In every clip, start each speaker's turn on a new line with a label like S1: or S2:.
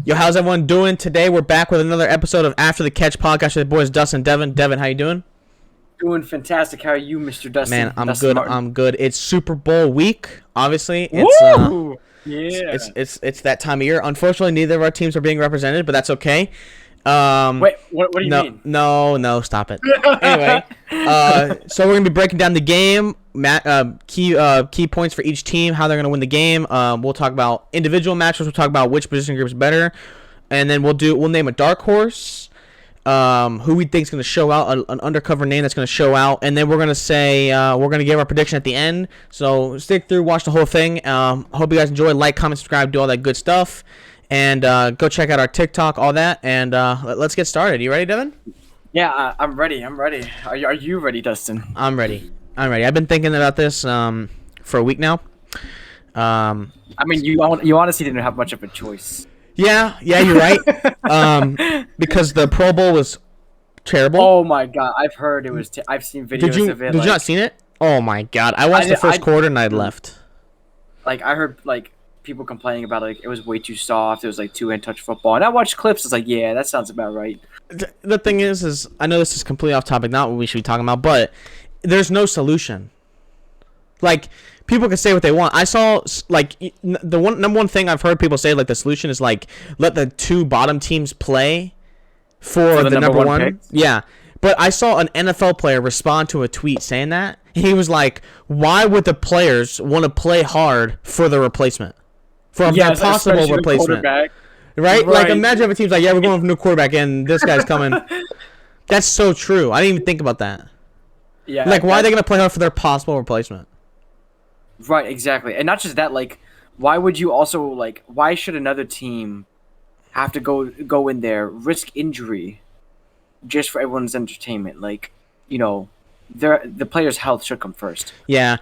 S1: Yo, how's everyone doing today? We're back with another episode of After the Catch podcast with the boys Dustin and Devin. Devin, how you doing?
S2: Doing fantastic. How are you, Mr. Dustin?
S1: Man, I'm
S2: Dustin
S1: good.
S2: Martin.
S1: I'm good. It's Super Bowl week. Obviously,
S2: Woo! Yeah.
S1: it's that time of year. Unfortunately, neither of our teams are being represented, but that's okay.
S2: Wait, what do you mean?
S1: No, stop it. Anyway, so we're gonna be breaking down the game, key points for each team, how they're gonna win the game. We'll talk about individual matches. We'll talk about which position group is better, and then we'll name a dark horse, who we think is gonna show out, an undercover name that's gonna show out, and then we're gonna say we're gonna give our prediction at the end. So stick through, watch the whole thing. Hope you guys enjoy. Like, comment, subscribe, do all that good stuff. And go check out our TikTok, all that, and let's get started. You ready, Devin?
S2: Yeah, I'm ready. Are you ready, Dustin?
S1: I'm ready. I've been thinking about this for a week now.
S2: I mean, you honestly didn't have much of a choice.
S1: Yeah, you're right. Because the Pro Bowl was terrible.
S2: Oh my God, I've heard it was. I've seen videos of it.
S1: Did you not seen it? Oh my God, I watched the first quarter and I left.
S2: Like I heard people complaining about it was way too soft. It was like two-hand touch football, and I watched clips. It's like, yeah, that sounds about right.
S1: The thing is I know this is completely off topic, not what we should be talking about, but there's no solution. Like, people can say what they want. I saw the number one thing I've heard people say, like, the solution is like let the two bottom teams play for the number one. Pick? Yeah, but I saw an NFL player respond to a tweet saying that, and he was like, "Why would the players want to play hard for the replacement?" For a possible replacement, right? Like, imagine if a team's like, "Yeah, we're going with a new quarterback, and this guy's coming." That's so true. I didn't even think about that.
S2: Yeah.
S1: Like, why are they gonna play hard for their possible replacement?
S2: Right, exactly, and not just that. Like, why would you also why should another team have to go in there, risk injury, just for everyone's entertainment? Like, the player's health should come first.
S1: Yeah,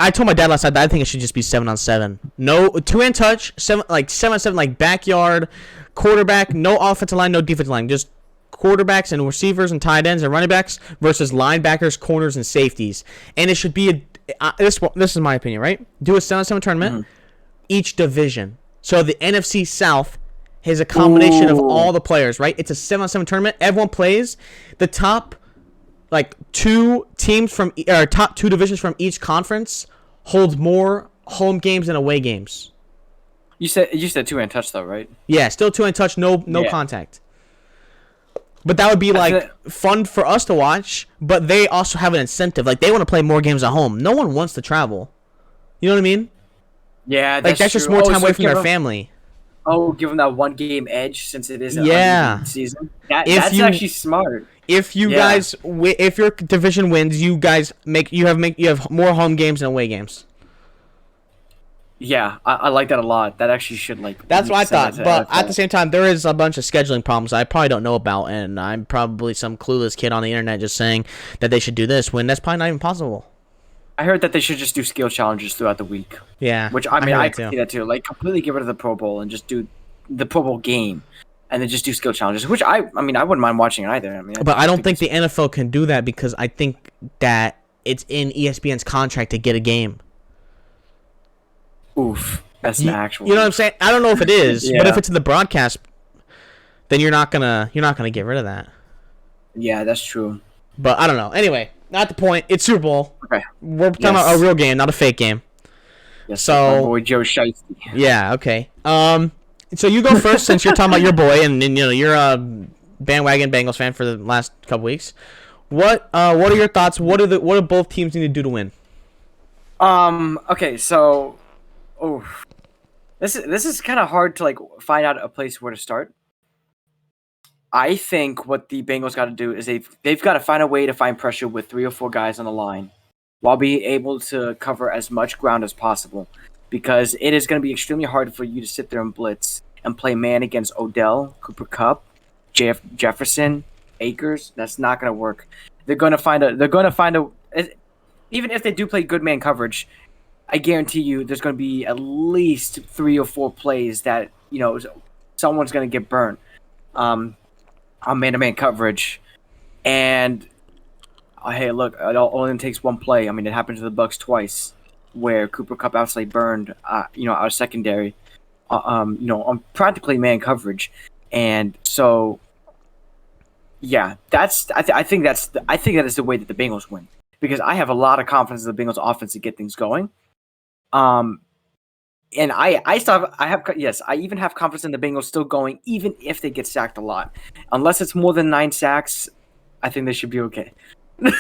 S1: I told my dad last night that I think it should just be 7-on-7. No two-hand touch, 7-on-7, like backyard, quarterback, no offensive line, no defensive line, just quarterbacks and receivers and tight ends and running backs versus linebackers, corners, and safeties. And it should be this is my opinion, right? Do a 7-on-7 tournament, each division. So the NFC South has a combination of all the players, right? It's a 7-on-7 tournament. Everyone plays. The top two teams from top two divisions from each conference holds more home games and away games.
S2: You said two-hand touch though, right?
S1: Yeah, still two-hand touch, no contact. But that would be fun for us to watch, but they also have an incentive. Like, they want to play more games at home. No one wants to travel. You know what I mean?
S2: Yeah,
S1: that's just more time away from their family.
S2: Oh, give them that one game edge since it is an uneven season. That's actually smart.
S1: If you guys, if your division wins, you guys you have more home games and away games.
S2: Yeah, I like that a lot. That actually should
S1: That's what I thought, but at the same time, there is a bunch of scheduling problems I probably don't know about, and I'm probably some clueless kid on the internet just saying that they should do this when that's probably not even possible.
S2: I heard that they should just do skill challenges throughout the week.
S1: Yeah,
S2: which I could see that too. Like, completely get rid of the Pro Bowl and just do the Pro Bowl game, and then just do skill challenges. Which I wouldn't mind watching either.
S1: But I don't think the NFL can do that because I think that it's in ESPN's contract to get a game.
S2: Oof, that's an actual.
S1: You know what I'm saying? I don't know if it is, but if it's in the broadcast, then you're not gonna get rid of that.
S2: Yeah, that's true.
S1: But I don't know. Anyway, not the point. It's Super Bowl.
S2: Okay.
S1: We're talking about a real game, not a fake game.
S2: Yes.
S1: So,
S2: my boy Joe Shiesty.
S1: Yeah. Okay. So you go first since you're talking about your boy, and you're a bandwagon Bengals fan for the last couple weeks. What are your thoughts? What do both teams need to do to win?
S2: Okay. So. Oh, this is kind of hard to find out a place where to start. I think what the Bengals got to do is they've got to find a way to find pressure with 3 or 4 guys on the line, while being able to cover as much ground as possible, because it is going to be extremely hard for you to sit there and blitz and play man against Odell, Cooper Kupp, Jefferson, Akers. That's not going to work. They're going to find a. Even if they do play good man coverage, I guarantee you there's going to be at least 3 or 4 plays that, someone's going to get burnt on man-to-man coverage. And, hey, look, it only takes one play. I mean, it happened to the Bucs twice where Cooper Kupp absolutely burned, our secondary on practically man coverage, and so yeah, I think that is the way that the Bengals win, because I have a lot of confidence in the Bengals offense to get things going. And I even have confidence in the Bengals still going, even if they get sacked a lot. Unless it's more than 9 sacks, I think they should be okay. Like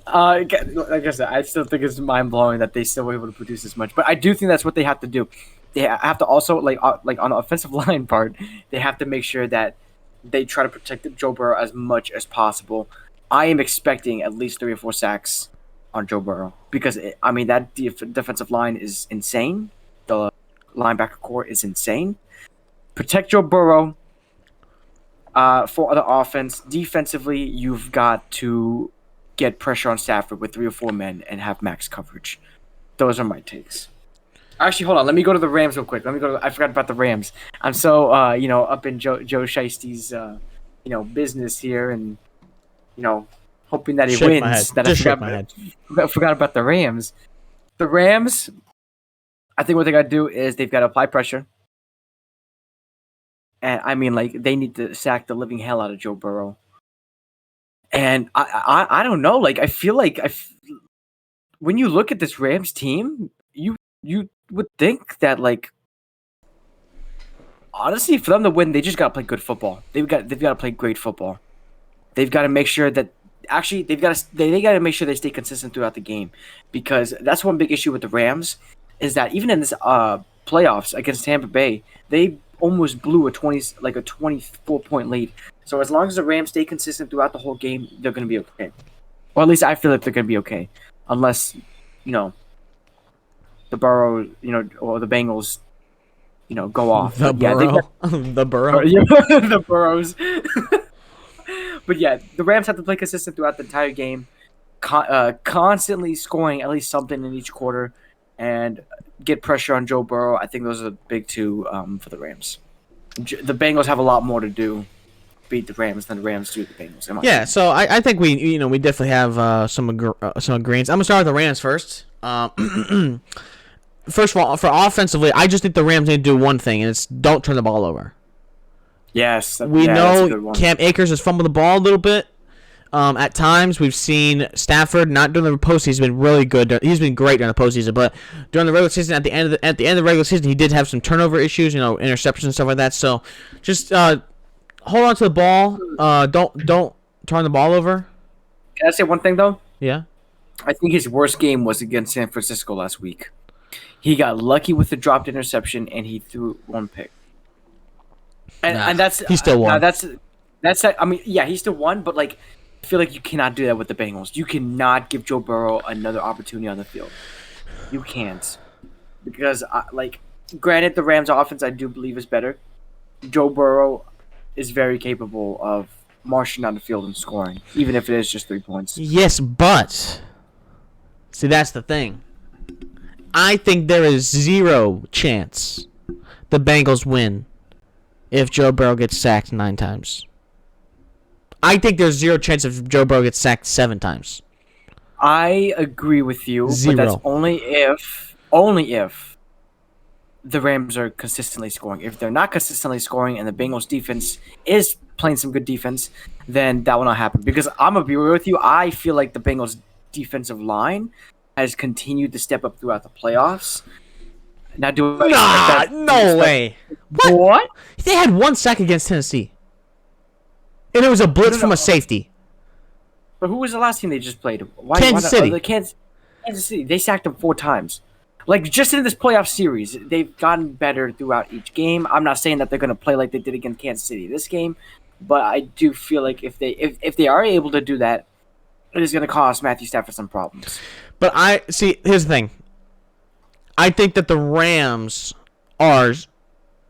S2: I said, I still think it's mind blowing that they still were able to produce this much. But I do think that's what they have to do. They have to also like on the offensive line part, they have to make sure that they try to protect Joe Burrow as much as possible. I am expecting at least 3 or 4 sacks on Joe Burrow, because that defensive line is insane. The linebacker core is insane. Protect Joe Burrow. For the offense, defensively, you've got to get pressure on Stafford with 3 or 4 men and have max coverage. Those are my takes. Actually, hold on. Let me go to the Rams real quick. I forgot about the Rams. I'm so up in Joe Shiesty's business here, and hoping that he wins. That I forgot about the Rams. The Rams, I think what they got to do is they've got to apply pressure. And they need to sack the living hell out of Joe Burrow. And I don't know. I feel like when you look at this Rams team, you would think that honestly, for them to win, they just got to play good football. They've got to play great football. They've got to make sure that they got to make sure they stay consistent throughout the game, because that's one big issue with the Rams, is that even in this playoffs against Tampa Bay, they almost blew a 24-point lead. So as long as the Rams stay consistent throughout the whole game, they're going to be okay. Or at least I feel like they're going to be okay, unless the Burrow, or the Bengals, go off.
S1: The Burrow.
S2: The Burrows. But yeah, the Rams have to play consistent throughout the entire game, constantly scoring at least something in each quarter, and get pressure on Joe Burrow. I think those are the big two for the Rams. The Bengals have a lot more to do to beat the Rams than the Rams do the Bengals.
S1: Yeah, so I think we definitely have some agreements. I'm gonna start with the Rams first. First of all, for offensively, I just think the Rams need to do one thing, and it's don't turn the ball over.
S2: Yes,
S1: we know Cam Akers has fumbled the ball a little bit. At times, we've seen Stafford not during the postseason. He's been really good. He's been great during the postseason, but during the regular season, at the end of the regular season, he did have some turnover issues, interceptions and stuff like that. So, just hold on to the ball. Don't turn the ball over.
S2: Can I say one thing though?
S1: Yeah.
S2: I think his worst game was against San Francisco last week. He got lucky with the dropped interception, and he threw 1 pick. And that's
S1: he still won.
S2: He still won, but I feel like you cannot do that with the Bengals. You cannot give Joe Burrow another opportunity on the field. You can't, because granted, the Rams' offense I do believe is better. Joe Burrow is very capable of marching down the field and scoring, even if it is just 3 points.
S1: Yes, but see, that's the thing. I think there is 0 chance the Bengals win if Joe Burrow gets sacked 9 times. I think there's 0 chance if Joe Burrow gets sacked 7 times.
S2: I agree with you,
S1: 0.
S2: but that's only if the Rams are consistently scoring. If they're not consistently scoring and the Bengals defense is playing some good defense, then that will not happen. Because I'm going to be real with you, I feel like the Bengals defensive line has continued to step up throughout the playoffs. Now,
S1: no way.
S2: What?
S1: They had 1 sack against Tennessee. And it was a blitz from a safety.
S2: But who was the last team they just played?
S1: Kansas City.
S2: Kansas City. They sacked them 4 times. Just in this playoff series, they've gotten better throughout each game. I'm not saying that they're going to play like they did against Kansas City this game, but I do feel like if they are able to do that, it is going to cause Matthew Stafford some problems.
S1: But here's the thing. I think that the Rams are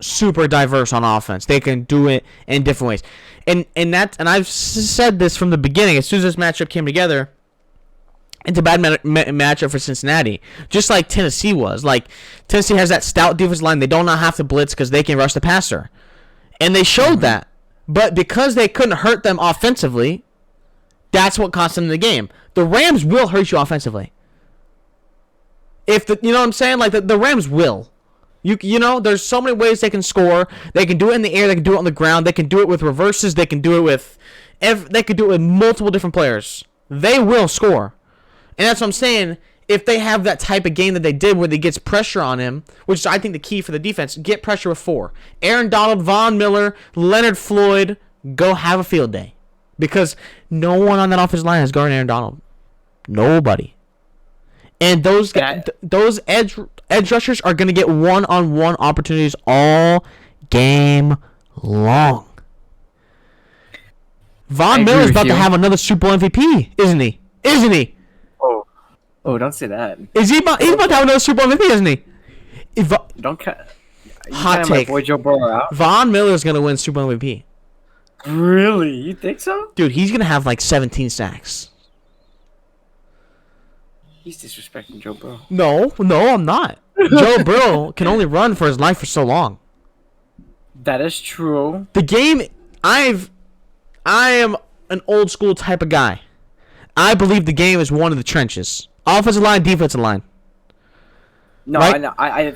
S1: super diverse on offense. They can do it in different ways. And I've said this from the beginning. As soon as this matchup came together, it's a bad matchup for Cincinnati. Just like Tennessee was. Tennessee has that stout defensive line. They do not have to blitz because they can rush the passer. And they showed that. But because they couldn't hurt them offensively, that's what cost them the game. The Rams will hurt you offensively. You know what I'm saying? The Rams will. You know, there's so many ways they can score. They can do it in the air. They can do it on the ground. They can do it with reverses. They can do it with they could do it with multiple different players. They will score. And that's what I'm saying. If they have that type of game that they did where they gets pressure on him, which is, I think, the key for the defense, get pressure with 4. Aaron Donald, Von Miller, Leonard Floyd, go have a field day. Because no one on that offensive line has guarded Aaron Donald. Nobody. And those edge rushers are going to get one-on-one opportunities all game long. Von Miller's about to have another Super Bowl MVP, isn't he? Isn't he?
S2: Oh, don't say that.
S1: Is he about, he's about to have another Super Bowl MVP, isn't he?
S2: Don't cut.
S1: Hot take.
S2: My boy Joe Burrow out?
S1: Von Miller's going to win Super Bowl MVP.
S2: Really? You think so?
S1: Dude, he's going to have like 17 sacks.
S2: He's disrespecting Joe Burrow.
S1: No, I'm not. Joe Burrow can only run for his life for so long.
S2: That is true.
S1: The game, I am an old school type of guy. I believe the game is one of the trenches. Offensive line, defensive line.
S2: No,
S1: right?
S2: I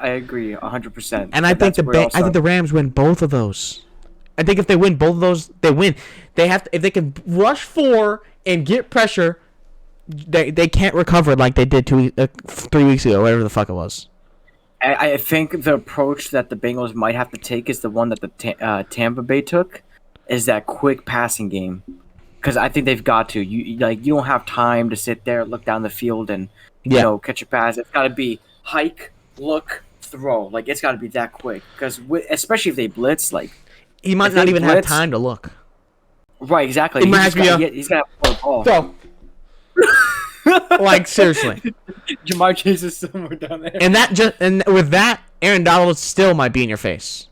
S2: agree 100%.
S1: And I think the Rams win both of those. I think if they win both of those, they win. They have to, if they can rush 4 and get pressure, they can't recover like they did 3 weeks ago, whatever the fuck it was.
S2: I think the approach that the Bengals might have to take is the one that the Tampa Bay took, is that quick passing game. Because I think they've got to. You don't have time to sit there, look down the field, and catch a pass. It's got to be hike, look, throw. Like, it's got to be that quick. Because especially if they blitz, like
S1: he might not even have time to look.
S2: Right, exactly. He's got to pull the ball.
S1: So, like, seriously.
S2: Jamar Chase is somewhere down there.
S1: And with that, Aaron Donald still might be in your face.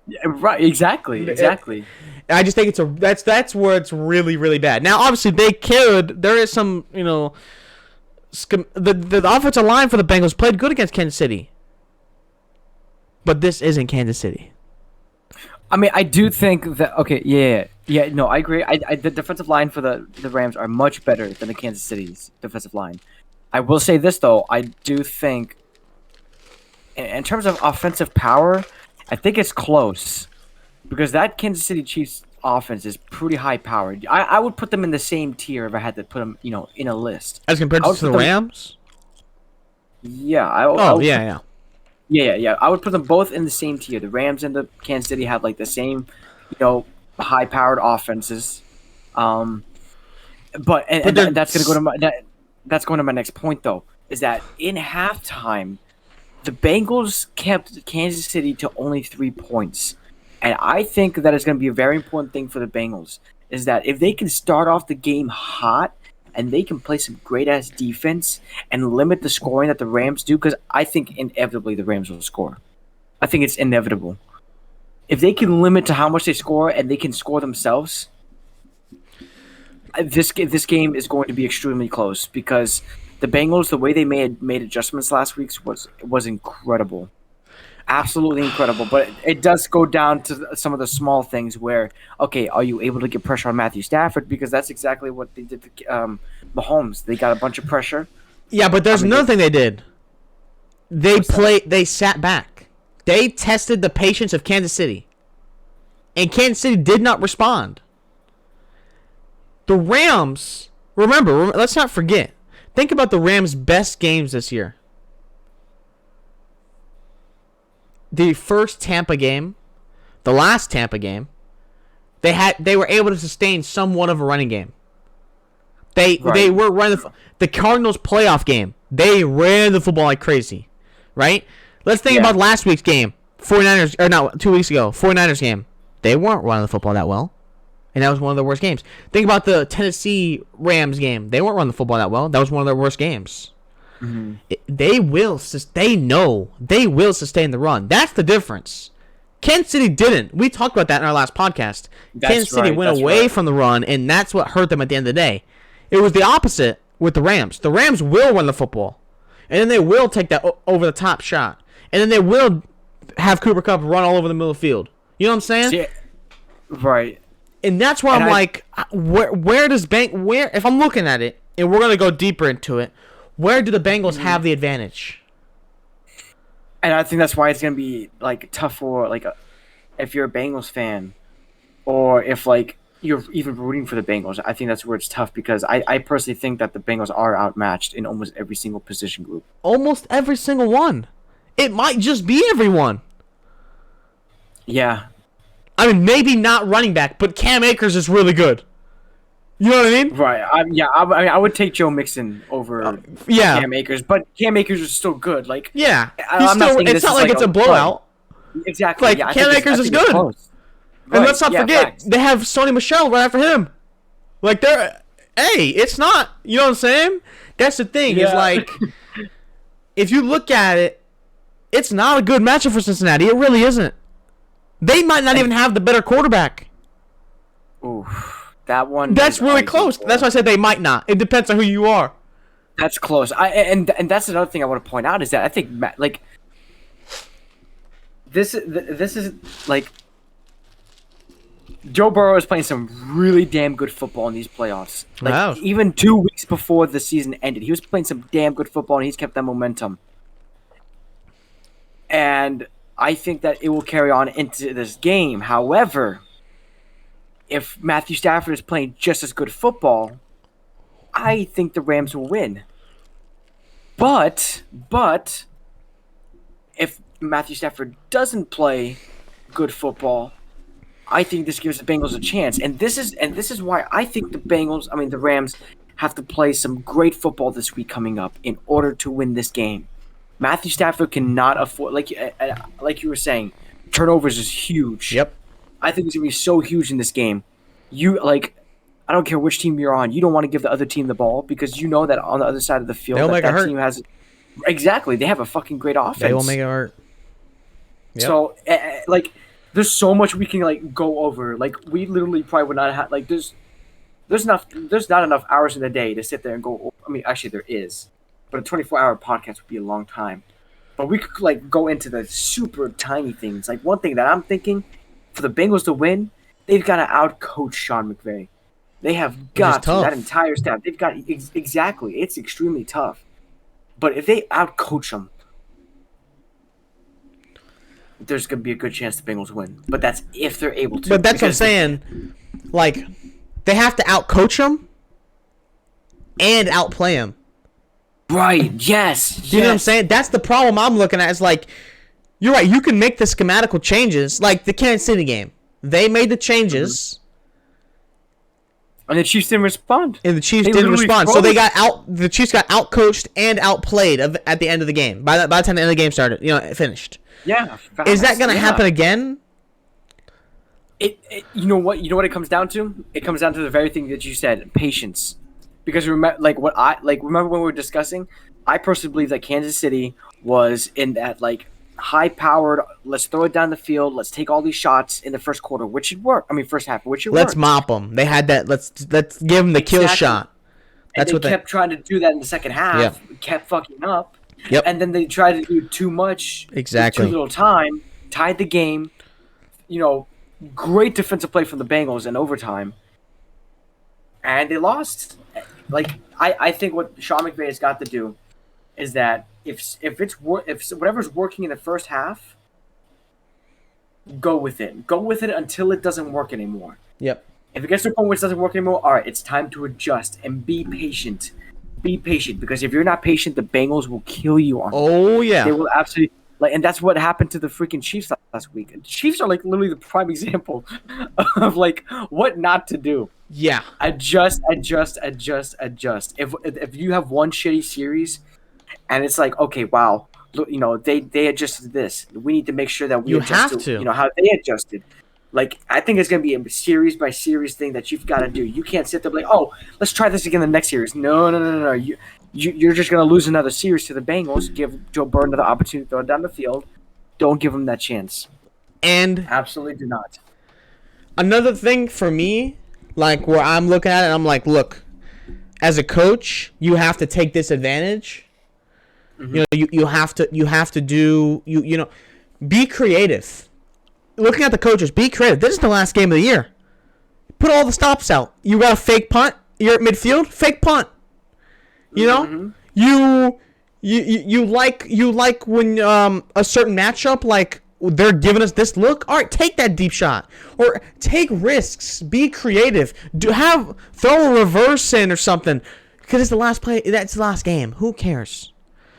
S2: Yeah, right, exactly.
S1: I just think that's where it's really, really bad. Now, obviously, there is some, the offensive line for the Bengals played good against Kansas City. But this isn't Kansas City.
S2: I mean, I do think that, okay, yeah, no, I agree. The defensive line for the Rams are much better than the Kansas City's defensive line. I will say this, though. I do think, in terms of offensive power, I think it's close. Because that Kansas City Chiefs offense is pretty high powered. I would put them in the same tier if I had to put them, in a list.
S1: As compared to the Rams?
S2: Yeah.
S1: Yeah.
S2: I would put them both in the same tier. The Rams and the Kansas City have like the same, high powered offenses. That's going to my next point though, is that in halftime, the Bengals kept Kansas City to only 3 points. And I think that is going to be a very important thing for the Bengals, is that if they can start off the game hot and they can play some great-ass defense and limit the scoring that the Rams do, because I think inevitably the Rams will score. I think it's inevitable. If they can limit to how much they score and they can score themselves, this game is going to be extremely close, because the Bengals, the way they made adjustments last week was incredible. Absolutely incredible, but it does go down to some of the small things where, okay, are you able to get pressure on Matthew Stafford? Because that's exactly what they did to Mahomes. They got a bunch of pressure.
S1: Yeah, but there's another thing they did. They sat back. They tested the patience of Kansas City. And Kansas City did not respond. The Rams, remember, let's not forget. Think about the Rams' best games this year. The first Tampa game, the last Tampa game, they were able to sustain somewhat of a running game. They were running the Cardinals playoff game. They ran the football like crazy, right? Let's think about last week's game, 49ers, or no, 2 weeks ago, 49ers game. They weren't running the football that well, and that was one of their worst games. Think about the Tennessee Rams game. They weren't running the football that well. That was one of their worst games. Mm-hmm. They will sustain the run. That's the difference. Kansas City didn't. We talked about that in our last podcast. Kansas City went away from the run, and that's what hurt them at the end of the day. It was the opposite with the Rams. The Rams will run the football, and then they will take that over-the-top shot, and then they will have Cooper Kupp run all over the middle of the field. You know what I'm saying?
S2: Yeah. Right.
S1: And that's why I'm like, where if I'm looking at it, and we're going to go deeper into it, where do the Bengals have the advantage?
S2: And I think that's why it's gonna be like tough for like if you're a Bengals fan, or if like you're even rooting for the Bengals. I think that's where it's tough because I personally think that the Bengals are outmatched in almost every single position group.
S1: Almost every single one. It might just be everyone.
S2: Yeah.
S1: I mean, maybe not running back, but Cam Akers is really good. You know what I mean?
S2: Right. I would take Joe Mixon over Cam Akers, but Cam Akers is still good. Like,
S1: yeah,
S2: I'm not saying
S1: it's not like it's a blowout.
S2: Exactly.
S1: Like, Cam Akers is good. And let's not forget, they have Sony Michel right after him. Like, it's not, you know what I'm saying? That's the thing, is like, if you look at it, it's not a good matchup for Cincinnati. It really isn't. They might not even have the better quarterback.
S2: Ooh. That one.
S1: That's really close. That's why I said they might not. It depends on who you are.
S2: That's close. And that's another thing I want to point out is that I think like this is like Joe Burrow is playing some really damn good football in these playoffs. Like
S1: wow.
S2: Even 2 weeks before the season ended, he was playing some damn good football and he's kept that momentum. And I think that it will carry on into this game. However, if Matthew Stafford is playing just as good football, I think the Rams will win. But if Matthew Stafford doesn't play good football, I think this gives the Bengals a chance. And this is why I think the Rams have to play some great football this week coming up in order to win this game. Matthew Stafford cannot afford, like you were saying, turnovers is huge.
S1: Yep.
S2: I think it's gonna be so huge in this game. I don't care which team you're on. You don't want to give the other team the ball because you know that on the other side of the field that team has. Exactly, they have a fucking great offense.
S1: They will make it hurt. Yep.
S2: So, there's so much we can go over. Like, we literally probably would not have there's not enough hours in the day to sit there and go. I mean, actually, there is, but a 24-hour podcast would be a long time. But we could go into the super tiny things. Like, one thing that I'm thinking for the Bengals to win, they've got to outcoach Sean McVay. They have got to, that entire staff. They've got exactly. It's extremely tough. But if they outcoach them, there's going to be a good chance the Bengals win. But that's if they're able to.
S1: But that's what I'm saying. Like, they have to outcoach them and outplay them.
S2: Right. Yes.
S1: You know what I'm saying? That's the problem I'm looking at. Is like, you're right. You can make the schematical changes, like the Kansas City game. They made the changes.
S2: And the Chiefs didn't respond.
S1: And the Chiefs didn't respond. So they got out. The Chiefs got outcoached and outplayed at the end of the game. By the time the end of the game started, it finished.
S2: Yeah. Fast.
S1: Is that going to happen again?
S2: You know what? You know what it comes down to? It comes down to the very thing that you said: patience. Because remember, remember when we were discussing, I personally believe that Kansas City was in that high-powered, let's throw it down the field, let's take all these shots in the first quarter, which should work. I mean, first half, which should work.
S1: Let's mop them. They had that. Let's give them the kill shot.
S2: That's what they kept trying to do that in the second half. Yeah. Kept fucking up.
S1: Yep.
S2: And then they tried to do too much.
S1: Exactly.
S2: Too little time. Tied the game. Great defensive play from the Bengals in overtime. And they lost. I think what Sean McVay has got to do is that if whatever's working in the first half, go with it. Go with it until it doesn't work anymore.
S1: Yep.
S2: If it gets to a point where it doesn't work anymore, all right, it's time to adjust and be patient. Be patient, because if you're not patient, the Bengals will kill you on.
S1: Oh yeah.
S2: They will absolutely and that's what happened to the freaking Chiefs last week. The Chiefs are literally the prime example of what not to do.
S1: Yeah.
S2: Adjust. If you have one shitty series, and it's okay, wow, look, they adjusted this. We need to make sure that we adjust to how they adjusted. I think it's gonna be a series by series thing that you've got to do. You can't sit there let's try this again the next series. No. You're just gonna lose another series to the Bengals. Give Joe Burrow another opportunity to throw it down the field. Don't give him that chance.
S1: And
S2: absolutely do not.
S1: Another thing for me, where I'm looking at it, I'm look, as a coach, you have to take this advantage. Mm-hmm. You have to do be creative. Looking at the coaches, be creative. This is the last game of the year. Put all the stops out. You got a fake punt. You're at midfield. Fake punt. You You like when a certain matchup, like they're giving us this look. All right, take that deep shot or take risks. Be creative. Throw a reverse in or something because it's the last play. That's the last game. Who cares?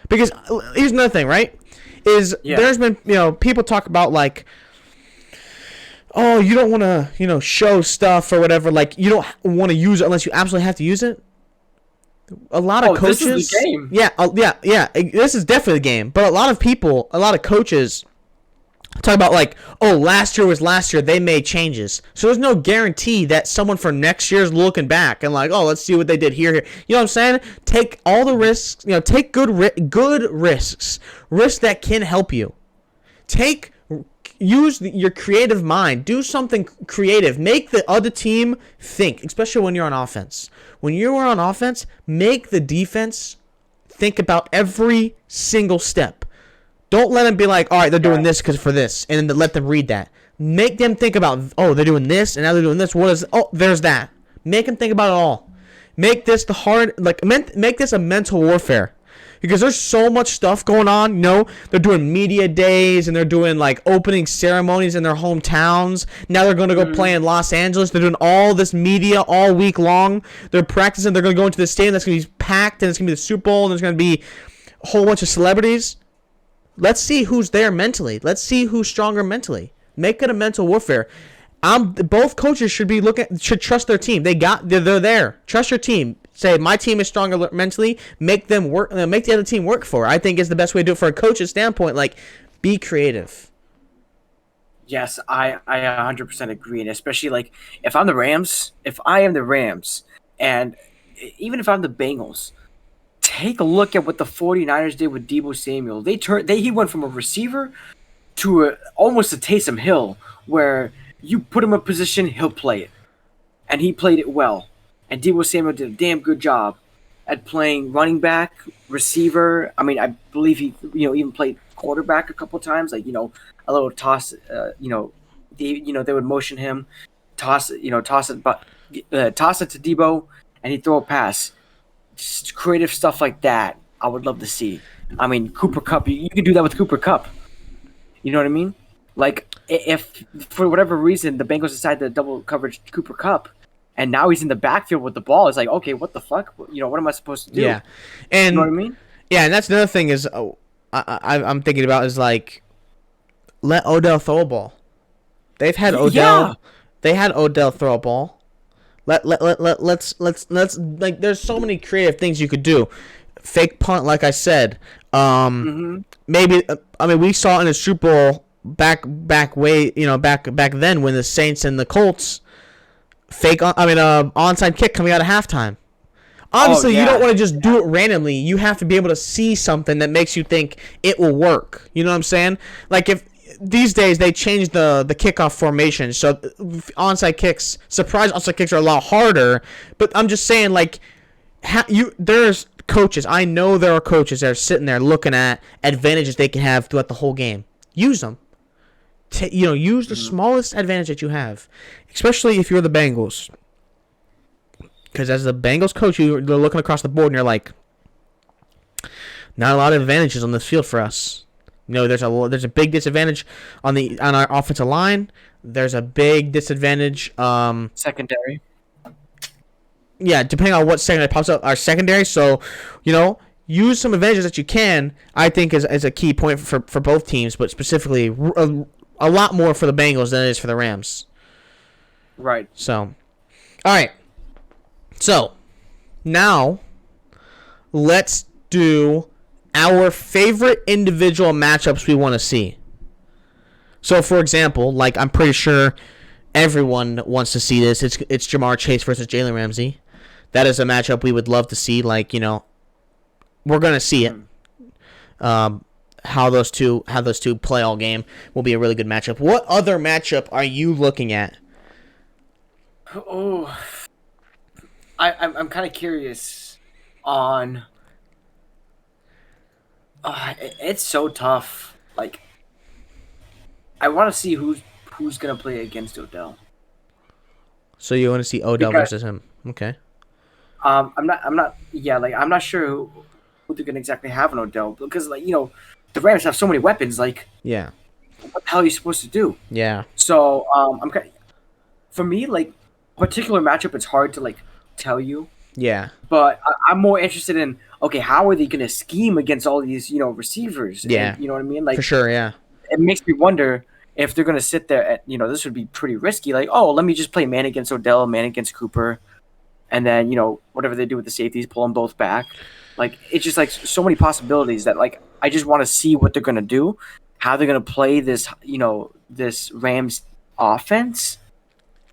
S1: Because here's another thing, right? There's been people talk about like, oh, you don't want to show stuff or whatever. Like you don't want to use it unless you absolutely have to use it. A lot of coaches.
S2: This is the game.
S1: Yeah. This is definitely the game. But a lot of coaches talk about like, oh, last year was last year. They made changes, so there's no guarantee that someone for next year's looking back and like, oh, let's see what they did here. You know what I'm saying? Take all the risks. Take good risks that can help you. Use your creative mind. Do something creative. Make the other team think, especially when you're on offense. When you are on offense, make the defense think about every single step. Don't let them be like, all right, they're doing this because for this, and then let them read that. Make them think about, oh, they're doing this, and now they're doing this. There's that. Make them think about it all. Make this make this a mental warfare. Because there's so much stuff going on. They're doing media days and they're doing like opening ceremonies in their hometowns. Now they're going to go play in Los Angeles. They're doing all this media all week long. They're practicing. They're going to go into the stadium that's going to be packed and it's going to be the Super Bowl and there's going to be a whole bunch of celebrities. Let's see who's there mentally. Let's see who's stronger mentally. Make it a mental warfare. Both coaches should trust their team. They're there. Trust your team. Say my team is stronger mentally. Make them work. Make the other team work for it. I think is the best way to do it for a coach's standpoint. Like, be creative.
S2: Yes, I 100% agree, and especially like if I am the Rams, and even if I'm the Bengals, take a look at what the 49ers did with Deebo Samuel. He went from a receiver to almost a Taysom Hill, where you put him in a position, he'll play it, and he played it well. And Deebo Samuel did a damn good job at playing running back, receiver. I mean, I believe he, even played quarterback a couple times. Like, a little toss. They would motion him, toss it to Deebo, and he'd throw a pass. Just creative stuff like that, I would love to see. I mean, Cooper Kupp, you can do that with Cooper Kupp. You know what I mean? Like, if for whatever reason the Bengals decide to double coverage Cooper Kupp, and now he's in the backfield with the ball. It's like, okay, what the fuck? What am I supposed to do?
S1: Yeah, and
S2: you know what I mean?
S1: Yeah, and that's another thing is I'm thinking about is like, let Odell throw a ball. They've had Odell. Yeah. They had Odell throw a ball. Let's like. There's so many creative things you could do. Fake punt, like I said. Maybe we saw in the Super Bowl back then when the Saints and the Colts. Onside kick coming out of halftime. Obviously, you don't want to just do it randomly. You have to be able to see something that makes you think it will work. You know what I'm saying? Like if these days they changed the kickoff formation, so surprise onside kicks are a lot harder. But I'm just saying, like, there's coaches. I know there are coaches that are sitting there looking at advantages they can have throughout the whole game. Use them. Use the smallest advantage that you have, especially if you're the Bengals. Because as the Bengals coach, you're looking across the board and you're like, not a lot of advantages on this field for us. There's a big disadvantage on our offensive line. There's a big disadvantage.
S2: Secondary.
S1: Yeah, depending on what secondary pops up, our secondary. So, use some advantages that you can. I think is a key point for both teams, but specifically a lot more for the Bengals than it is for the Rams.
S2: Right.
S1: So, all right. So, now let's do our favorite individual matchups we want to see. So, for example, like I'm pretty sure everyone wants to see this. It's Jamar Chase versus Jalen Ramsey. That is a matchup we would love to see. Like, we're gonna see it. How those two play all game will be a really good matchup. What other matchup are you looking at?
S2: Oh, I'm kind of curious on. It's so tough. Like, I want to see who's gonna play against Odell.
S1: So you want to see Odell versus him? Okay.
S2: I'm not. Yeah, like I'm not sure who they're gonna exactly have on Odell because the Rams have so many weapons. Like,
S1: Yeah.
S2: what the hell are you supposed to do?
S1: Yeah.
S2: So for me, like, particular matchup, it's hard to like tell you.
S1: Yeah.
S2: But I'm more interested in, okay, how are they going to scheme against all these, receivers?
S1: Yeah.
S2: And, you know what I mean? Like,
S1: For sure. Yeah.
S2: it makes me wonder if they're going to sit there at, this would be pretty risky. Like, oh, let me just play man against Odell, man against Cooper. And then, whatever they do with the safeties, pull them both back. Like, it's just like so many possibilities that, like, I just want to see what they're going to do, how they're going to play this, this Rams offense.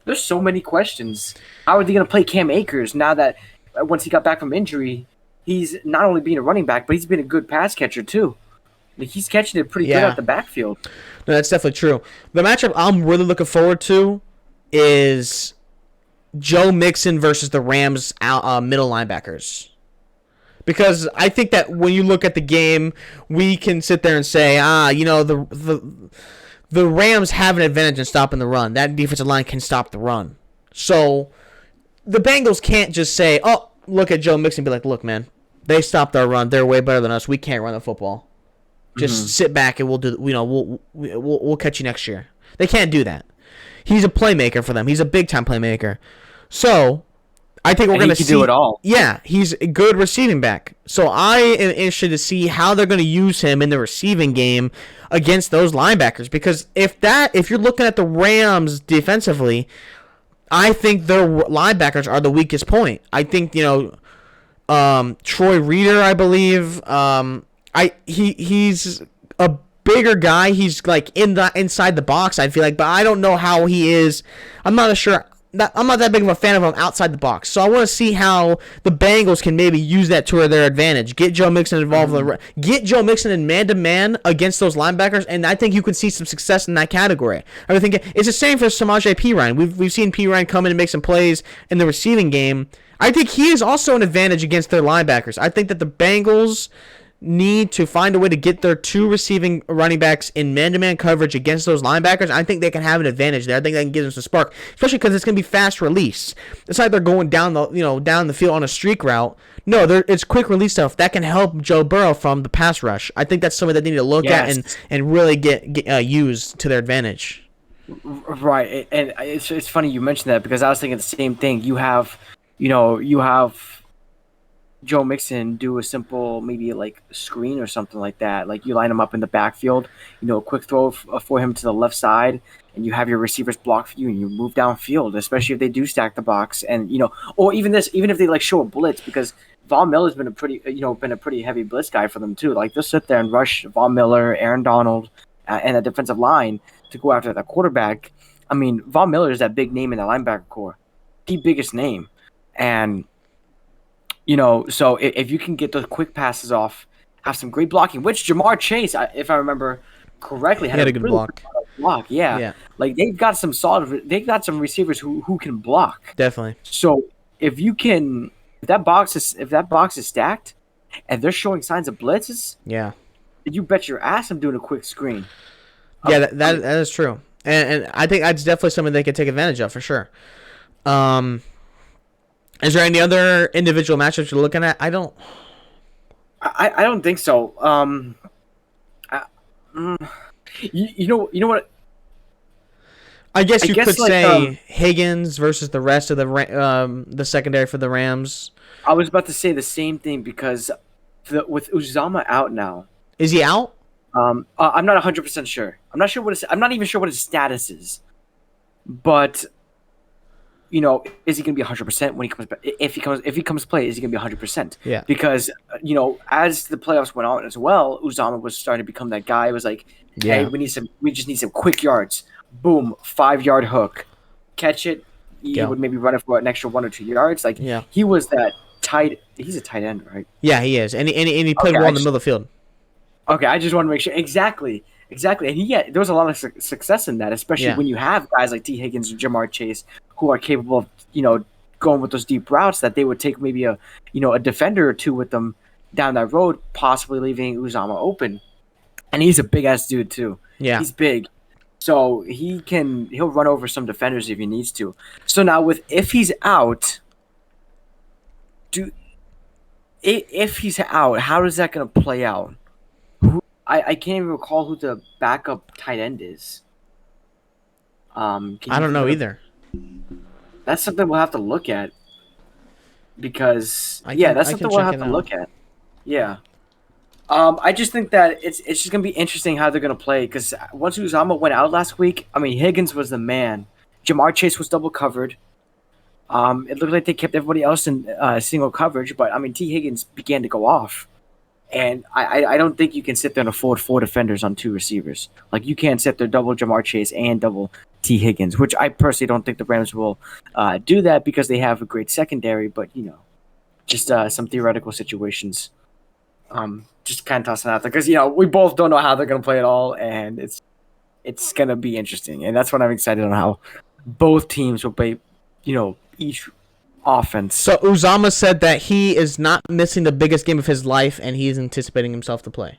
S2: There's so many questions. How are they going to play Cam Akers now that once he got back from injury, he's not only being a running back, but he's been a good pass catcher too. Like, he's catching it pretty good out the backfield.
S1: No, that's definitely true. The matchup I'm really looking forward to is Joe Mixon versus the Rams middle linebackers. Because I think that when you look at the game, we can sit there and say, the Rams have an advantage in stopping the run. That defensive line can stop the run. So the Bengals can't just say, oh, look at Joe Mixon and be like, look, man, they stopped our run. They're way better than us. We can't run the football. Just sit back and we'll do. We'll catch you next year. They can't do that. He's a playmaker for them. He's a big time playmaker. So I think we're going to see.
S2: Do it all.
S1: Yeah, he's a good receiving back. So I am interested to see how they're going to use him in the receiving game against those linebackers. Because if you're looking at the Rams defensively, I think their linebackers are the weakest point. I think Troy Reader, I believe. He's a bigger guy. He's like inside the box, I feel like, but I don't know how he is. I'm not sure. I'm not that big of a fan of him outside the box. So I want to see how the Bengals can maybe use that to their advantage. Get Joe Mixon involved. Get Joe Mixon in man-to-man against those linebackers, and I think you could see some success in that category. I think it's the same for Samaje Perine. We've seen Perine come in and make some plays in the receiving game. I think he is also an advantage against their linebackers. I think that the Bengals need to find a way to get their two receiving running backs in man-to-man coverage against those linebackers. I think they can have an advantage there. I think they can give them some spark, especially because it's going to be fast release. It's like they're going down the field on a streak route. No, it's quick release stuff that can help Joe Burrow from the pass rush. I think that's something that they need to look at and really get used to their advantage.
S2: Right, and it's funny you mentioned that because I was thinking the same thing. You have Joe Mixon do a simple maybe like screen or something like that. Like you line him up in the backfield, a quick throw for him to the left side, and you have your receivers block for you, and you move downfield, especially if they do stack the box, and or even if they like show a blitz, because Von Miller's been a pretty heavy blitz guy for them too. Like they'll sit there and rush Von Miller, Aaron Donald, and a defensive line to go after that quarterback. I mean, Von Miller is that big name in the linebacker core, the biggest name, and so if you can get those quick passes off, have some great blocking, which Jamar Chase, if I remember correctly, had a good block. Yeah. Like they've got some receivers who can block.
S1: Definitely.
S2: So if that box is stacked, and they're showing signs of blitzes, you bet your ass I'm doing a quick screen.
S1: Yeah, that is true, and I think that's definitely something they could take advantage of for sure. Is there any other individual matchups you're looking at? I don't think so.
S2: You know what?
S1: I guess you could say Higgins versus the rest of the secondary for the Rams.
S2: I was about to say the same thing because with Uzama out now.
S1: Is he out?
S2: I'm not 100% sure. I'm not even sure what his status is. But is he going to be 100% when he comes back? If he comes to play, is he going to be 100%?
S1: Yeah.
S2: Because as the playoffs went on as well, Uzama was starting to become that guy. It was like, hey, we just need some quick yards. Boom, 5-yard hook, catch it. He would maybe run it for an extra 1 or 2 yards. Like he was that tight. He's a tight end, right?
S1: Yeah, he is, and he played well in the middle of the field.
S2: Okay, I just want to make sure exactly. And there was a lot of success in that, especially when you have guys like T. Higgins and Jamar Chase who are capable of, going with those deep routes that they would take maybe a defender or two with them down that road, possibly leaving Uzama open. And he's a big ass dude too. Yeah, he's big, so he'll run over some defenders if he needs to. So now if he's out, if he's out, how is that going to play out? I can't even recall who the backup tight end is. Can
S1: I
S2: you
S1: don't
S2: think
S1: know
S2: of
S1: either.
S2: That's something we'll have to look at. Because
S1: I
S2: that's
S1: can
S2: something we'll
S1: check
S2: have
S1: it
S2: to
S1: out.
S2: look at. Yeah. I just think that it's just gonna be interesting how they're gonna play. Because once Uzama went out last week, I mean Higgins was the man. Jamar Chase was double covered. It looked like they kept everybody else in single coverage, but I mean T Higgins began to go off. And I don't think you can sit there and afford 4 defenders on 2 receivers. Like, you can't sit there double Jamar Chase and double T. Higgins, which I personally don't think the Rams will do that because they have a great secondary, but, just some theoretical situations. Just kind of tossing out there because, we both don't know how they're going to play it all, and it's going to be interesting. And that's what I'm excited on how both teams will play, each offense.
S1: So Uzama said that he is not missing the biggest game of his life, and he is anticipating himself to play.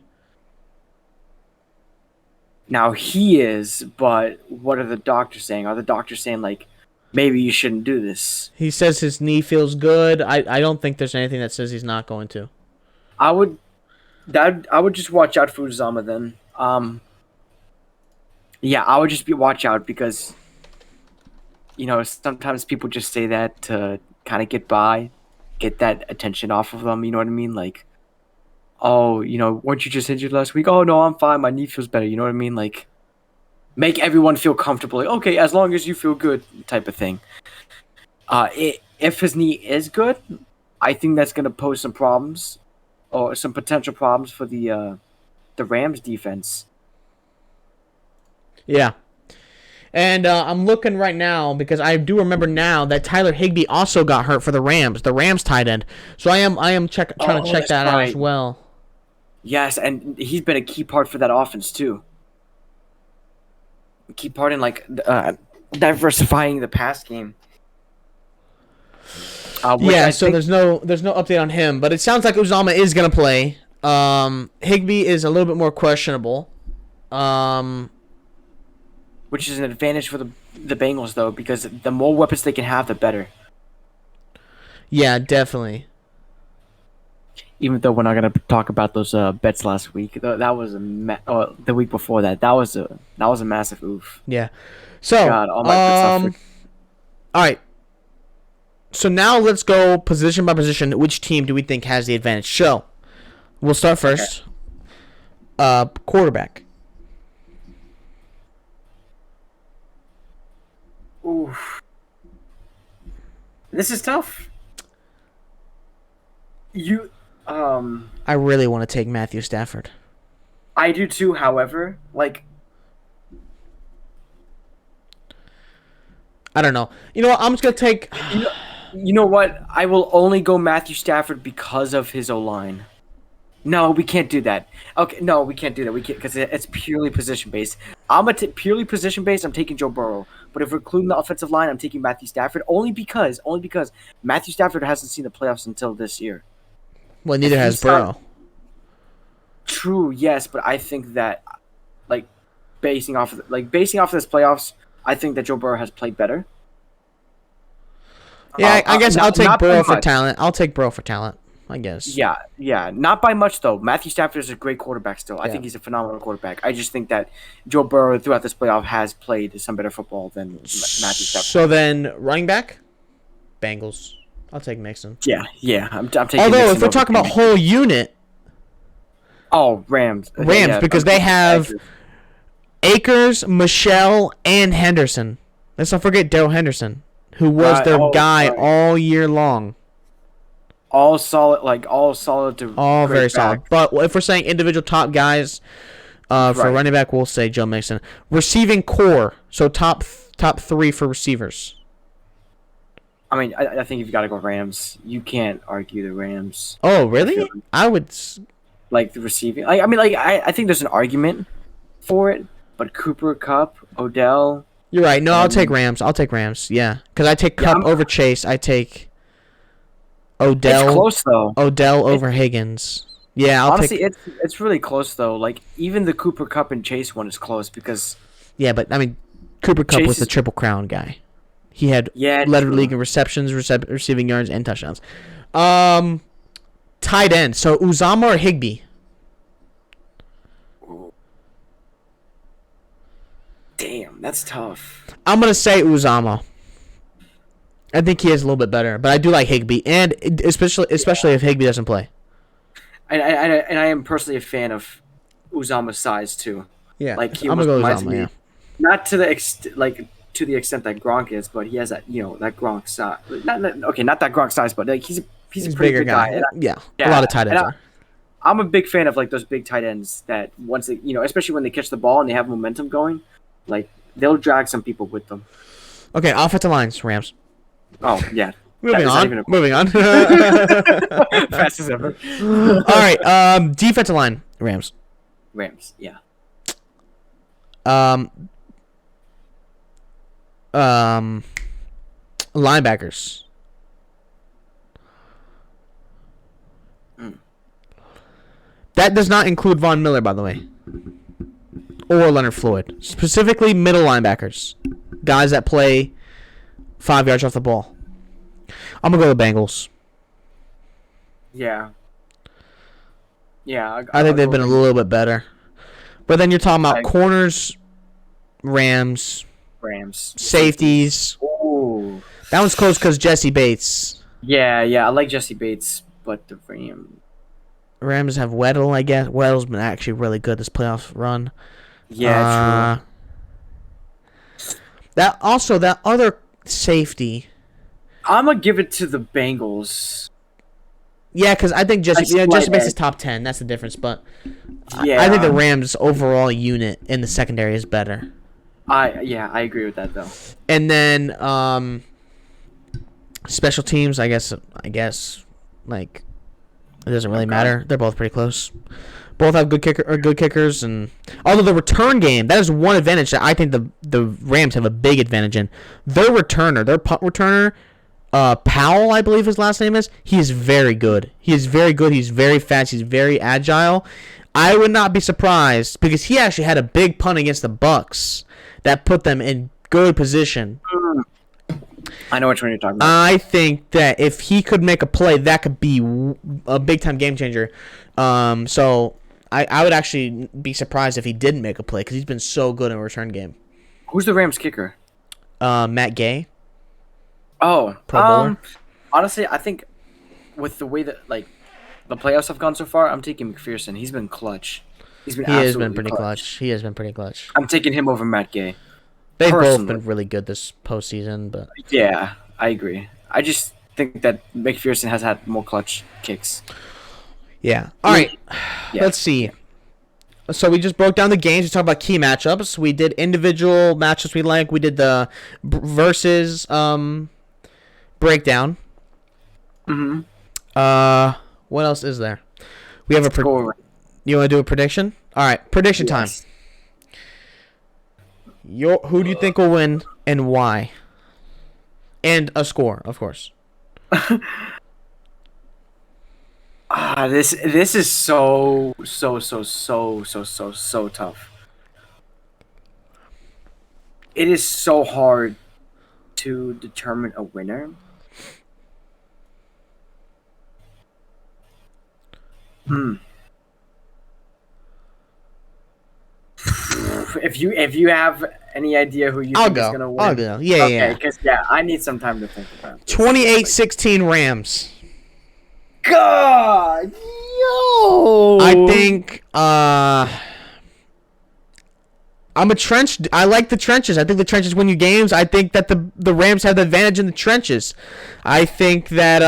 S2: Now he is, but what are the doctors saying? Are the doctors saying like, maybe you shouldn't do this?
S1: He says his knee feels good. I don't think there's anything that says he's not going to.
S2: I would just watch out for Uzama then. Yeah, I would just watch out because, sometimes people just say that to kind of get that attention off of them. You know what I mean? Like, oh, weren't you just injured last week? Oh no, I'm fine. My knee feels better. You know what I mean? Like, make everyone feel comfortable. Like, okay, as long as you feel good, type of thing. If his knee is good, I think that's going to pose some problems, or some potential problems for the Rams defense.
S1: Yeah. And I'm looking right now because I do remember now that Tyler Higbee also got hurt for the Rams tight end. So I am trying to check that out as well.
S2: Yes, and he's been a key part for that offense too. A key part in diversifying the pass game.
S1: So there's no update on him, but it sounds like Uzama is gonna play. Higbee is a little bit more questionable.
S2: Which is an advantage for the Bengals, though, because the more weapons they can have, the better.
S1: Yeah, definitely.
S2: Even though we're not going to talk about those bets last week, that was the week before that. That was a massive oof.
S1: Yeah. So,
S2: God, all my bets
S1: all right. So now let's go position by position. Which team do we think has the advantage? So, we'll start first. Okay. Quarterback.
S2: Oof. This is tough.
S1: I really want to take Matthew Stafford.
S2: I do too, however,
S1: I don't know. You know what? I'm just going to take...
S2: You know what? I will only go Matthew Stafford because of his O-line. No, we can't do that. Okay, no, we can't do that. We can't because it's purely position based. Purely position based. I'm taking Joe Burrow, but if we're including the offensive line, I'm taking Matthew Stafford only because Matthew Stafford hasn't seen the playoffs until this year.
S1: Well, neither has Burrow.
S2: True, yes, but I think that, basing off of this playoffs, I think that Joe Burrow has played better.
S1: Yeah, I guess I'll take Burrow for talent. I'll take Burrow for talent. I guess.
S2: Yeah. Not by much, though. Matthew Stafford is a great quarterback still. I think he's a phenomenal quarterback. I just think that Joe Burrow, throughout this playoff, has played some better football than Matthew Stafford.
S1: So then, running back? Bengals. I'll take Mixon.
S2: Yeah. I'm taking
S1: Although,
S2: Mixon
S1: if we're talking about whole unit...
S2: Oh, Rams.
S1: Because they have Akers, Michelle, and Henderson. Let's not forget Darrell Henderson, who was their guy all year long.
S2: All solid, all solid to
S1: all very solid. But if we're saying individual top guys for running back, we'll say Joe Mixon. Receiving core, so top 3 for receivers.
S2: I mean, I think you've got to go Rams. You can't argue the Rams.
S1: Oh, really? I would
S2: the receiving. I think there's an argument for it, but Cooper, Kupp, Odell.
S1: You're right. No, I'll take Rams. Yeah, because I take Kupp over Chase. I take Odell.
S2: It's close though.
S1: Odell over Higgins. Yeah,
S2: honestly, it's really close though. Even the Cooper Kupp and Chase one is close because.
S1: Yeah, but I mean, Cooper Kupp was the Triple Crown guy. He had led the league in receptions, receiving yards, and touchdowns. tight end. So Uzama or Higbee?
S2: Damn, that's tough.
S1: I'm gonna say Uzama. I think he is a little bit better, but I do like Higbee, and especially if Higbee doesn't play.
S2: And I am personally a fan of Uzama's size too.
S1: Yeah,
S2: Like he
S1: I'm
S2: almost
S1: gonna go
S2: reminds
S1: Uzama.
S2: me,
S1: Yeah.
S2: not to the to the extent that Gronk is, but he has that that Gronk size. Not that Gronk size, but like he's a
S1: He's
S2: pretty
S1: bigger
S2: big guy.
S1: Yeah, a lot of tight ends are.
S2: I'm a big fan of like those big tight ends that once they especially when they catch the ball and they have momentum going, like they'll drag some people with them.
S1: Okay, offensive lines, Rams.
S2: Oh yeah.
S1: Moving on.
S2: Fast as ever.
S1: All right. Defensive line, Rams.
S2: Rams, yeah.
S1: Linebackers. That does not include Von Miller, by the way, or Leonard Floyd. Specifically, middle linebackers, guys that play 5 yards off the ball. I'm gonna go with Bengals.
S2: Yeah. Yeah.
S1: I think they've been a little bit better, but then you're talking about corners, Rams, safeties.
S2: Ooh.
S1: That one's close because Jesse Bates.
S2: Yeah. I like Jesse Bates, but the
S1: Rams have Weddle, I guess. Weddle's been actually really good this playoff run.
S2: Yeah, true.
S1: That other safety.
S2: I'm gonna give it to the Bengals.
S1: Yeah, because I think Jesse Bates is top 10. That's the difference. But
S2: yeah,
S1: I think the Rams' overall unit in the secondary is better.
S2: I agree with that though.
S1: And then special teams, I guess like it doesn't really matter. They're both pretty close. Both have good kickers, and although the return game, that is one advantage that I think the Rams have a big advantage in. Their punt returner, Powell, I believe his last name is. He is very good. He's very fast. He's very agile. I would not be surprised because he actually had a big punt against the Bucks that put them in good position.
S2: I know which one you're talking about.
S1: I think that if he could make a play, that could be a big-time game changer. So I would actually be surprised if he didn't make a play because he's been so good in a return game.
S2: Who's the Rams kicker?
S1: Matt Gay.
S2: Oh,
S1: Pro Bowler.
S2: Honestly, I think with the way that like the playoffs have gone so far, I'm taking McPherson. He's been clutch. He has been pretty clutch.
S1: He has been pretty clutch.
S2: I'm taking him over Matt Gay.
S1: They've both been really good this postseason, but
S2: yeah, I agree. I just think that McPherson has had more clutch kicks.
S1: Yeah. All right. Yeah. Let's see. So we just broke down the games. We talked about key matchups. We did individual matchups we like. We did the versus breakdown.
S2: Mm-hmm.
S1: What else is there? We have you want to do a prediction? All right. Prediction time. Who do you think will win and why? And a score, of course.
S2: This is so tough. It is so hard to determine a winner. If you have any idea who you think is gonna win,
S1: I'll go. Yeah.
S2: Because I need some time to think about it.
S1: 28-16 Rams.
S2: God, yo!
S1: I think I'm a trench. I like the trenches. I think the trenches win you games. I think that the Rams have the advantage in the trenches. I think that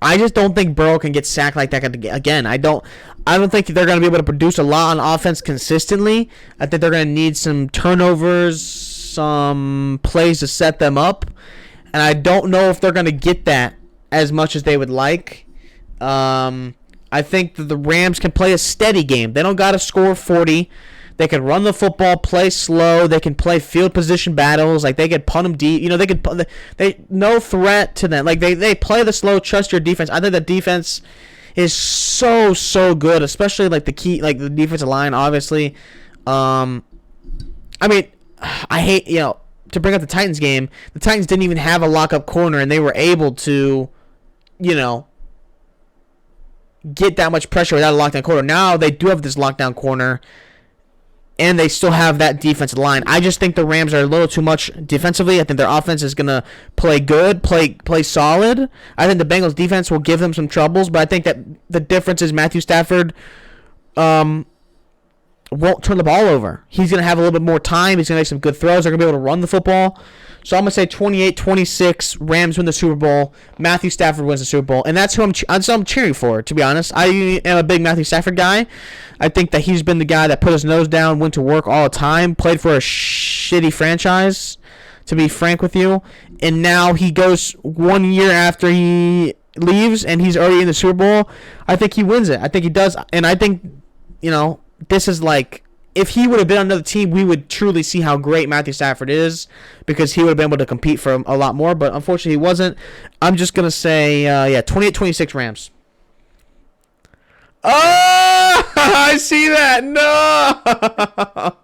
S1: I just don't think Burrow can get sacked like that again. I don't think they're going to be able to produce a lot on offense consistently. I think they're going to need some turnovers, some plays to set them up. And I don't know if they're going to get that as much as they would like. I think that the Rams can play a steady game. They don't got to score 40. They can run the football, play slow. They can play field position battles. Like, they can punt them deep. They no threat to them. Like, they play the slow, trust your defense. I think the defense is so good, especially, like, the defensive line, obviously. I mean, I hate, to bring up the Titans game, the Titans didn't even have a lock-up corner, and they were able to you know, get that much pressure without a lockdown corner. Now they do have this lockdown corner, and they still have that defensive line. I just think the Rams are a little too much defensively. I think their offense is gonna play good, play solid. I think the Bengals defense will give them some troubles, but I think that the difference is Matthew Stafford won't turn the ball over. He's going to have a little bit more time. He's going to make some good throws. They're going to be able to run the football. So I'm going to say 28-26, Rams win the Super Bowl. Matthew Stafford wins the Super Bowl. And that's who I'm cheering for, to be honest. I am a big Matthew Stafford guy. I think that he's been the guy that put his nose down, went to work all the time, played for a shitty franchise, to be frank with you. And now he goes 1 year after he leaves, and he's already in the Super Bowl. I think he wins it. I think he does. And I think, you know, this is like, if he would have been on another team, we would truly see how great Matthew Stafford is, because he would have been able to compete for a lot more. But unfortunately, he wasn't. I'm just going to say, 28-26 Rams. Oh, I see that. No.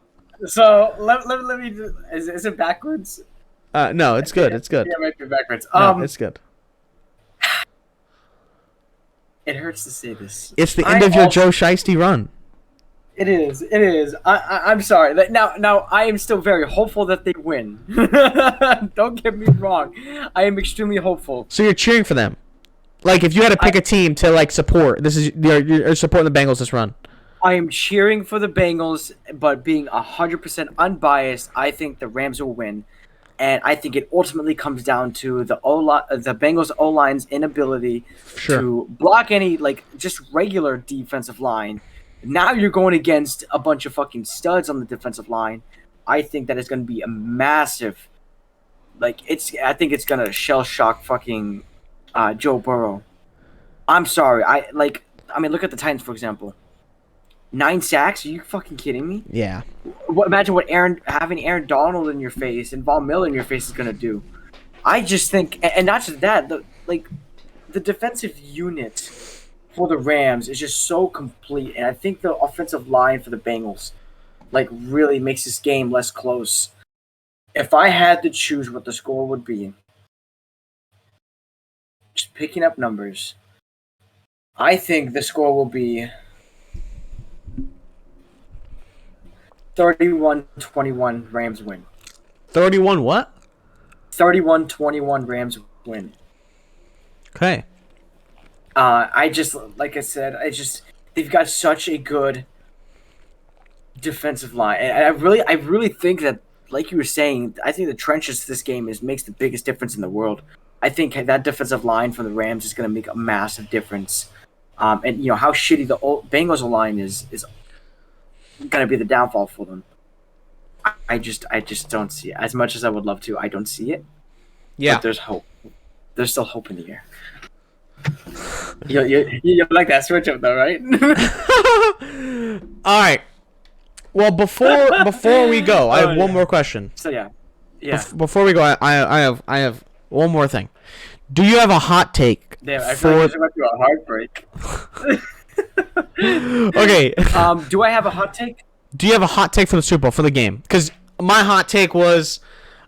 S2: So let me. Is it backwards?
S1: No, it's good. It's good.
S2: Yeah, it might be backwards.
S1: No, it's good.
S2: It hurts to say this.
S1: It's the end of your Joe Shiesty run.
S2: It is. It is. I'm sorry. Now, I am still very hopeful that they win. Don't get me wrong. I am extremely hopeful.
S1: So you're cheering for them. Like, if you had to pick a team to, like, support, you're supporting the Bengals this run.
S2: I am cheering for the Bengals, but being 100% unbiased, I think the Rams will win. And I think it ultimately comes down to the Bengals O-line's inability to block any, like, just regular defensive line. Now you're going against a bunch of fucking studs on the defensive line. I think that is going to be a massive, like, I think it's going to shell shock fucking Joe Burrow. I'm sorry. I mean, look at the Titans, for example. 9 sacks? Are you fucking kidding me?
S1: Yeah.
S2: Imagine what having Aaron Donald in your face and Von Miller in your face is going to do. I just think, and not just that, the defensive unit for the Rams is just so complete, and I think the offensive line for the Bengals, like, really makes this game less close. If I had to choose what the score would be, just picking up numbers, I think the score will be 31-21 Rams win.
S1: 31 what?
S2: 31-21 Rams win.
S1: Okay.
S2: I just, like I said, they've got such a good defensive line, and I really think that, like you were saying, I think the trenches to this game makes the biggest difference in the world. I think that defensive line for the Rams is going to make a massive difference. And you know how shitty the Bengals line is going to be the downfall for them. I just don't see it. As much as I would love to, I don't see it.
S1: Yeah.
S2: But there's hope. There's still hope in the air. You like that switch up though, right?
S1: All right. Well, before we go, I have one more question.
S2: So yeah.
S1: Before we go, I have one more thing. Do you have a hot take?
S2: Damn, I feel like I went through a heartbreak.
S1: Okay.
S2: Do I have a hot take?
S1: Do you have a hot take for the Super Bowl, for the game? Because my hot take was,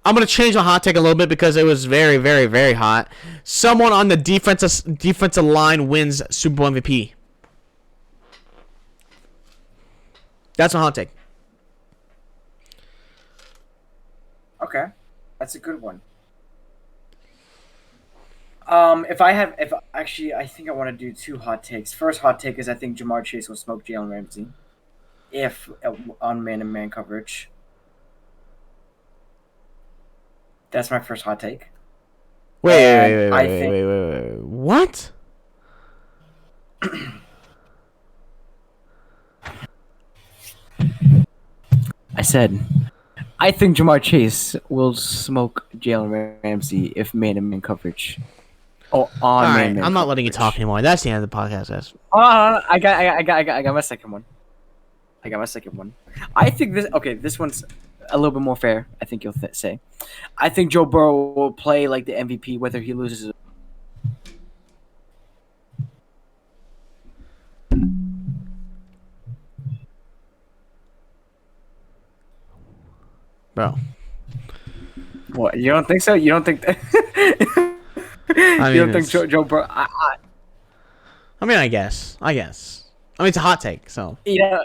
S1: I'm going to change my hot take a little bit because it was very, very, very hot. Someone on the defensive line wins Super Bowl MVP. That's my hot take.
S2: Okay. That's a good one. I think I want to do 2 hot takes. First hot take is I think Jamar Chase will smoke Jalen Ramsey on man-to-man coverage. That's my first hot take.
S1: Wait. What?
S2: I said, I think Jamar Chase will smoke Jalen Ramsey if man-to-man coverage. Oh, on
S1: all
S2: man-to-man
S1: right, I'm not letting you
S2: coverage.
S1: talk anymore. That's the end of the podcast, guys.
S2: I got my second one. I think this one's a little bit more fair. I think you'll say. I think Joe Burrow will play like the MVP whether he loses.
S1: Bro.
S2: What? You don't think so? You don't think that?
S1: I mean,
S2: you don't think Joe Burrow?
S1: I mean, I guess. I mean, it's a hot take, so.
S2: Yeah,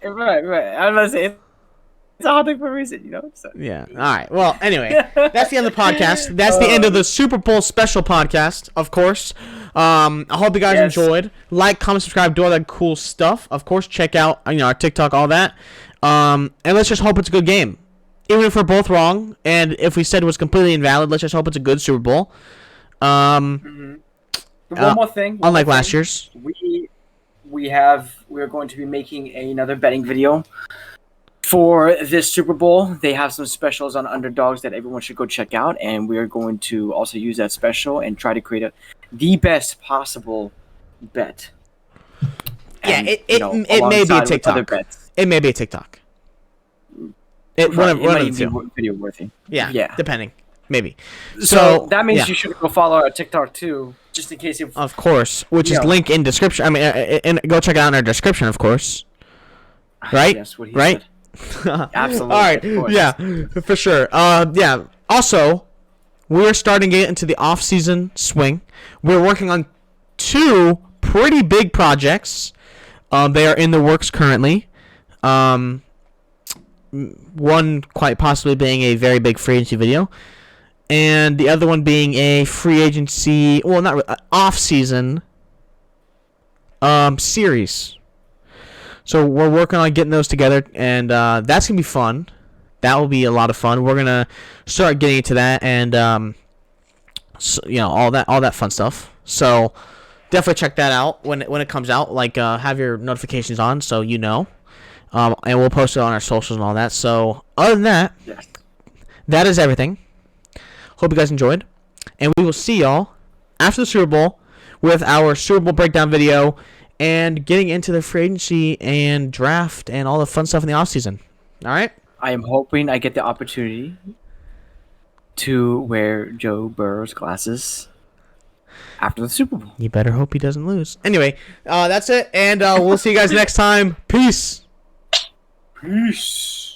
S2: right. I was about to say it's a hot take for a reason, you know. So.
S1: Yeah. All right. Well, anyway, that's the end of the podcast. That's the end of the Super Bowl special podcast, of course. I hope you guys enjoyed. Like, comment, subscribe, do all that cool stuff. Of course, check out our TikTok, all that. And let's just hope it's a good game. Even if we're both wrong, and if we said it was completely invalid, let's just hope it's a good Super Bowl.
S2: One more thing.
S1: Unlike last year's.
S2: We're going to be making another betting video for this Super Bowl. They have some specials on underdogs that everyone should go check out, and we are going to also use that special and try to create the best possible bet.
S1: Yeah, it may be a TikTok. It may be a TikTok. It might be
S2: video worthy.
S1: Yeah, depending. Maybe.
S2: So that means you should go follow our TikTok too, just in case you.
S1: Of course, which is link in description. I mean, and go check it out in our description, of course. Right?
S2: Yes, what he
S1: right?
S2: said. Absolutely.
S1: All right. Yeah, for sure. Yeah. Also, we're starting to get into the off-season swing. We're working on 2 pretty big projects. They are in the works currently. One quite possibly being a very big free agency video, and the other one being a free agency, well, not off-season series. So we're working on getting those together, and that's gonna be fun. That will be a lot of fun. We're gonna start getting into that, and all that fun stuff. So definitely check that out when it comes out. Like have your notifications on so you know. And we'll post it on our socials and all that. So, other than that, that is everything. Hope you guys enjoyed. And we will see y'all after the Super Bowl with our Super Bowl breakdown video and getting into the free agency and draft and all the fun stuff in the offseason. All right?
S2: I am hoping I get the opportunity to wear Joe Burrow's glasses after the Super Bowl.
S1: You better hope he doesn't lose. Anyway, that's it. And we'll see you guys next time. Peace.
S2: Peace.